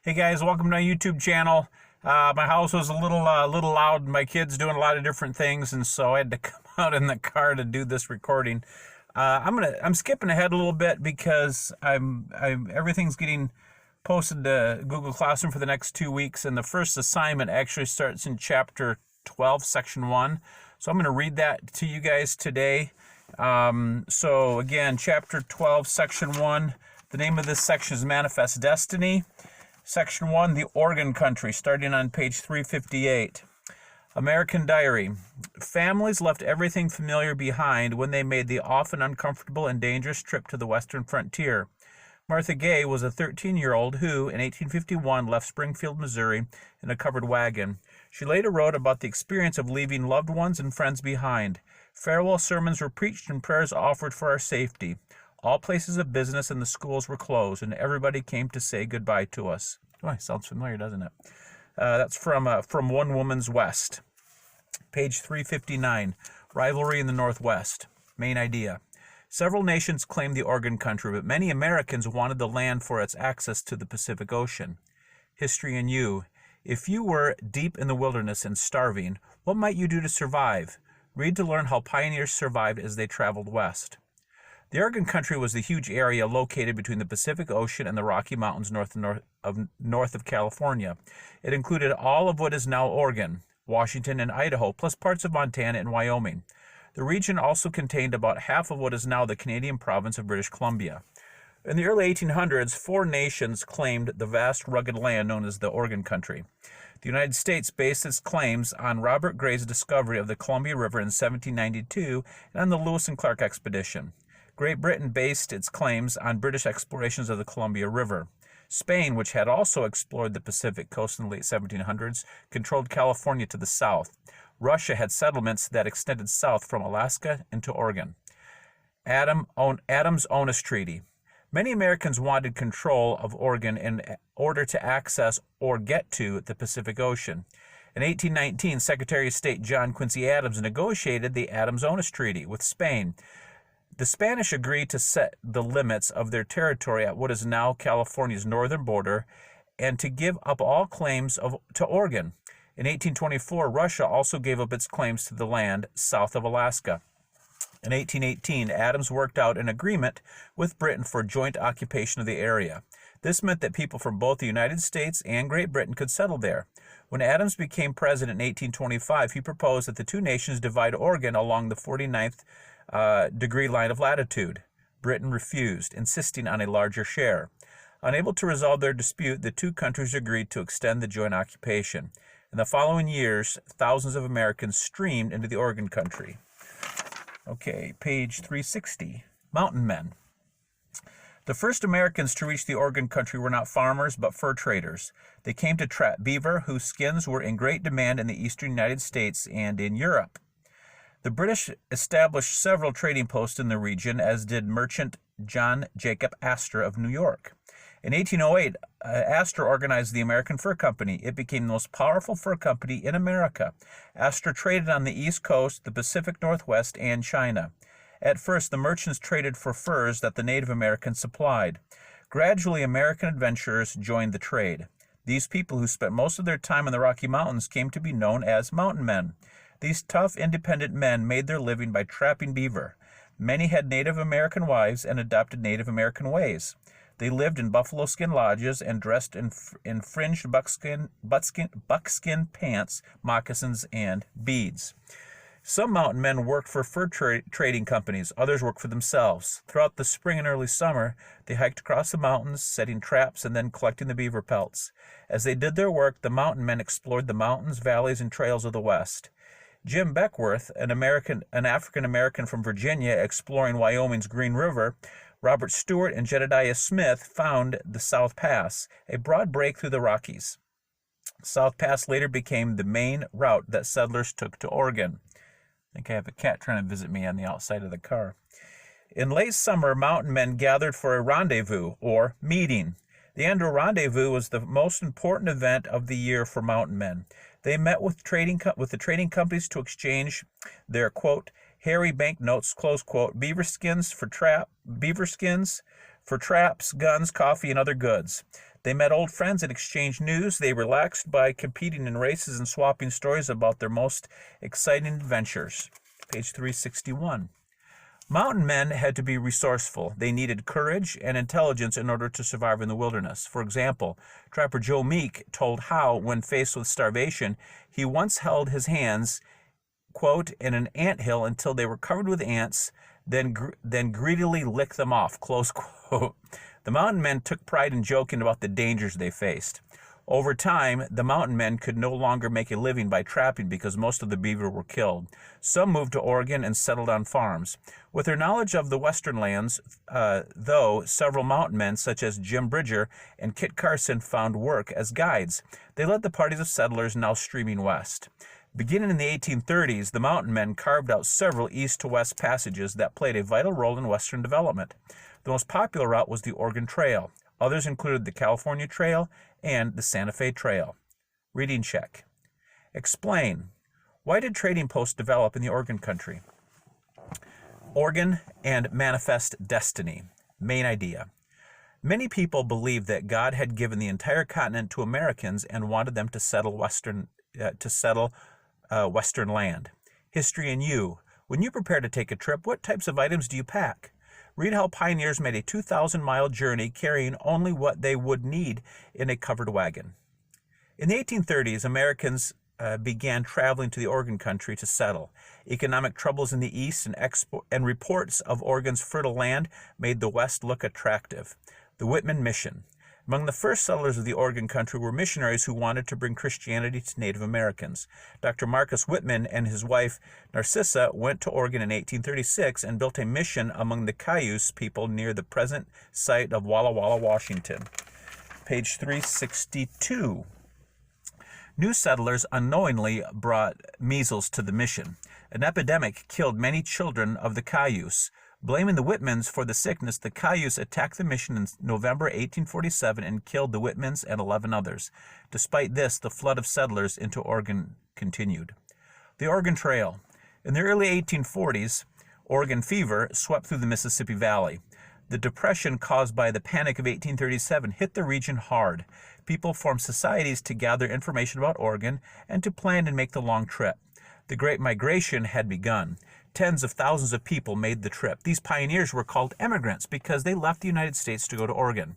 Hey guys, welcome to my YouTube channel. My house was a little loud. My kids doing a lot of different things, and so I had to come out in the car to do this recording. I'm skipping ahead a little bit because everything's getting posted to Google Classroom for the next 2 weeks, and the first assignment actually starts in chapter 12, section 1. So I'm going to read that to you guys today. So again, chapter 12, section 1. The name of this section is Manifest Destiny. Section 1, the Oregon Country, starting on page 358. American Diary. Families left everything familiar behind when they made the often uncomfortable and dangerous trip to the western frontier. Martha Gay was a 13-year-old who, in 1851, left Springfield, Missouri, in a covered wagon. She later wrote about the experience of leaving loved ones and friends behind. Farewell sermons were preached and prayers offered for our safety. All places of business and the schools were closed, and everybody came to say goodbye to us. Oh, sounds familiar, doesn't it? That's from One Woman's West. Page 359, Rivalry in the Northwest. Main idea. Several nations claimed the Oregon Country, but many Americans wanted the land for its access to the Pacific Ocean. History in you. If you were deep in the wilderness and starving, what might you do to survive? Read to learn how pioneers survived as they traveled west. The Oregon Country was the huge area located between the Pacific Ocean and the Rocky Mountains north of California. It included all of what is now Oregon, Washington, and Idaho, plus parts of Montana and Wyoming. The region also contained about half of what is now the Canadian province of British Columbia. In the early 1800s, 4 nations claimed the vast rugged land known as the Oregon Country. The United States based its claims on Robert Gray's discovery of the Columbia River in 1792 and on the Lewis and Clark expedition. Great Britain based its claims on British explorations of the Columbia River. Spain, which had also explored the Pacific coast in the late 1700s, controlled California to the south. Russia had settlements that extended south from Alaska into Oregon. Adams-Onis Treaty. Many Americans wanted control of Oregon in order to access or get to the Pacific Ocean. In 1819, Secretary of State John Quincy Adams negotiated the Adams-Onis Treaty with Spain. The Spanish agreed to set the limits of their territory at what is now California's northern border and to give up all claims to Oregon. In 1824, Russia also gave up its claims to the land south of Alaska. In 1818, Adams worked out an agreement with Britain for joint occupation of the area. This meant that people from both the United States and Great Britain could settle there. When Adams became president in 1825, he proposed that the two nations divide Oregon along the 49th degree line of latitude. Britain refused, insisting on a larger share. Unable to resolve their dispute, the two countries agreed to extend the joint occupation. In the following years, thousands of Americans streamed into the Oregon Country. Okay, page 360. Mountain Men. The first Americans to reach the Oregon Country were not farmers, but fur traders. They came to trap beaver, whose skins were in great demand in the eastern United States and in Europe. The British established several trading posts in the region, as did merchant John Jacob Astor of New York. In 1808, Astor organized the American Fur Company. It became the most powerful fur company in America. Astor traded on the East Coast, the Pacific Northwest, and China. At first, the merchants traded for furs that the Native Americans supplied. Gradually, American adventurers joined the trade. These people, who spent most of their time in the Rocky Mountains, came to be known as mountain men. These tough, independent men made their living by trapping beaver. Many had Native American wives and adopted Native American ways. They lived in buffalo skin lodges and dressed in fringed buckskin pants, moccasins, and beads. Some mountain men worked for fur trading companies. Others worked for themselves. Throughout the spring and early summer, they hiked across the mountains, setting traps and then collecting the beaver pelts. As they did their work, the mountain men explored the mountains, valleys, and trails of the West. Jim Beckworth, an African-American from Virginia exploring Wyoming's Green River, Robert Stewart and Jedediah Smith found the South Pass, a broad break through the Rockies. South Pass later became the main route that settlers took to Oregon. I think I have a cat trying to visit me on the outside of the car. In late summer, mountain men gathered for a rendezvous, or meeting. The annual rendezvous was the most important event of the year for mountain men. They met with the trading companies to exchange their, quote, hairy banknotes, close quote, beaver skins for traps, guns, coffee, and other goods. They met old friends and exchanged news. They relaxed by competing in races and swapping stories about their most exciting adventures. Page 361. Mountain men had to be resourceful. They needed courage and intelligence in order to survive in the wilderness. For example, Trapper Joe Meek told how, when faced with starvation, he once held his hands, quote, in an anthill until they were covered with ants, then greedily licked them off, close quote. The mountain men took pride in joking about the dangers they faced. Over time, the mountain men could no longer make a living by trapping because most of the beaver were killed. Some moved to Oregon and settled on farms. With their knowledge of the western lands, though, several mountain men, such as Jim Bridger and Kit Carson, found work as guides. They led the parties of settlers now streaming west. Beginning in the 1830s, the mountain men carved out several east-to-west passages that played a vital role in western development. The most popular route was the Oregon Trail. Others included the California Trail and the Santa Fe Trail. Reading check. Explain. Why did trading posts develop in the Oregon country? Oregon and manifest destiny. Main idea. Many people believed that God had given the entire continent to Americans and wanted them to settle western land. History and you. When you prepare to take a trip, what types of items do you pack? Read how pioneers made a 2,000-mile journey carrying only what they would need in a covered wagon. In the 1830s, Americans began traveling to the Oregon country to settle. Economic troubles in the east and reports of Oregon's fertile land made the West look attractive. The Whitman Mission. Among the first settlers of the Oregon country were missionaries who wanted to bring Christianity to Native Americans. Dr. Marcus Whitman and his wife Narcissa went to Oregon in 1836 and built a mission among the Cayuse people near the present site of Walla Walla, Washington. Page 362. New settlers unknowingly brought measles to the mission. An epidemic killed many children of the Cayuse. Blaming the Whitmans for the sickness, the Cayuse attacked the mission in November 1847 and killed the Whitmans and 11 others. Despite this, the flood of settlers into Oregon continued. The Oregon Trail. In the early 1840s, Oregon fever swept through the Mississippi Valley. The depression caused by the Panic of 1837 hit the region hard. People formed societies to gather information about Oregon and to plan and make the long trip. The Great Migration had begun. Tens of thousands of people made the trip. These pioneers were called emigrants because they left the United States to go to Oregon.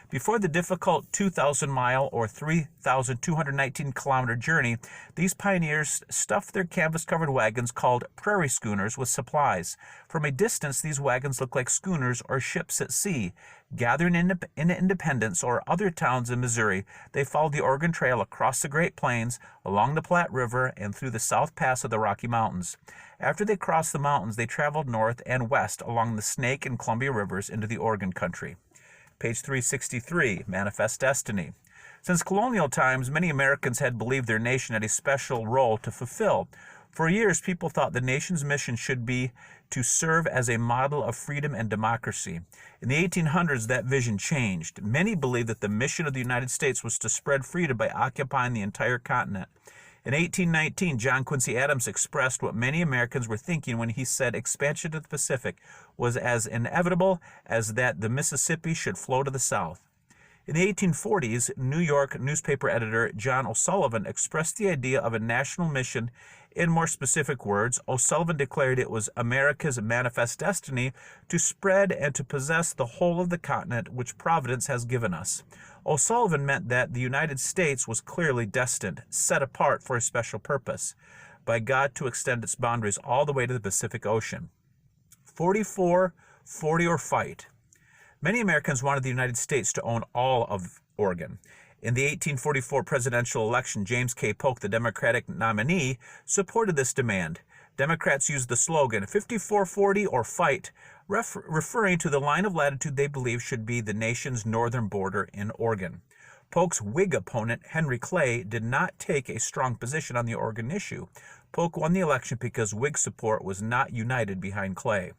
Before the difficult 2,000-mile or 3,219-kilometer journey, these pioneers stuffed their canvas-covered wagons called prairie schooners with supplies. From a distance, these wagons looked like schooners or ships at sea. Gathering in Independence or other towns in Missouri, they followed the Oregon Trail across the Great Plains, along the Platte River, and through the South Pass of the Rocky Mountains. After they crossed the mountains, they traveled north and west along the Snake and Columbia Rivers into the Oregon country. Page 363, Manifest Destiny. Since colonial times, many Americans had believed their nation had a special role to fulfill. For years, people thought the nation's mission should be to serve as a model of freedom and democracy. In the 1800s, that vision changed. Many believed that the mission of the United States was to spread freedom by occupying the entire continent. In 1819, John Quincy Adams expressed what many Americans were thinking when he said expansion to the Pacific was as inevitable as that the Mississippi should flow to the south. In the 1840s, New York newspaper editor John O'Sullivan expressed the idea of a national mission. In more specific words, O'Sullivan declared it was America's manifest destiny to spread and to possess the whole of the continent which Providence has given us. O'Sullivan meant that the United States was clearly destined, set apart for a special purpose, by God to extend its boundaries all the way to the Pacific Ocean. 44, 40 or fight. Many Americans wanted the United States to own all of Oregon. In the 1844 presidential election, James K. Polk, the Democratic nominee, supported this demand. Democrats used the slogan 54-40 or fight, referring to the line of latitude they believed should be the nation's northern border in Oregon. Polk's Whig opponent, Henry Clay, did not take a strong position on the Oregon issue. Polk won the election because Whig support was not united behind Clay.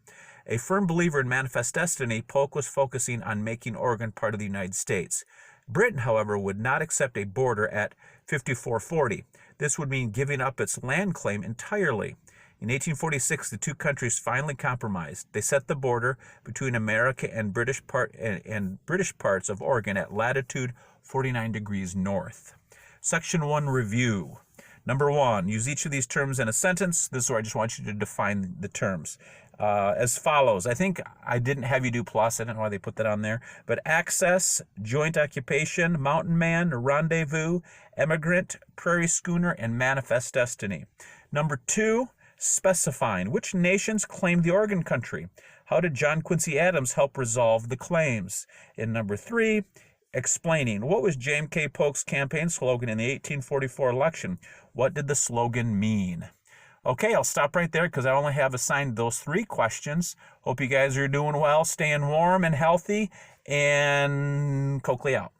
A firm believer in manifest destiny, Polk was focusing on making Oregon part of the United States. Britain, however, would not accept a border at 54-40. This would mean giving up its land claim entirely. In 1846, the two countries finally compromised. They set the border between America and British parts of Oregon at latitude 49 degrees north. Section 1 review. Number 1, use each of these terms in a sentence. This is where I just want you to define the terms. As follows. I think I didn't have you do plus. I don't know why they put that on there. But access, joint occupation, mountain man, rendezvous, emigrant, prairie schooner, and manifest destiny. Number 2, specifying. Which nations claimed the Oregon country? How did John Quincy Adams help resolve the claims? And number 3, explaining. What was James K. Polk's campaign slogan in the 1844 election? What did the slogan mean? Okay, I'll stop right there because I only have assigned those 3 questions. Hope you guys are doing well, staying warm and healthy, and Coakley out.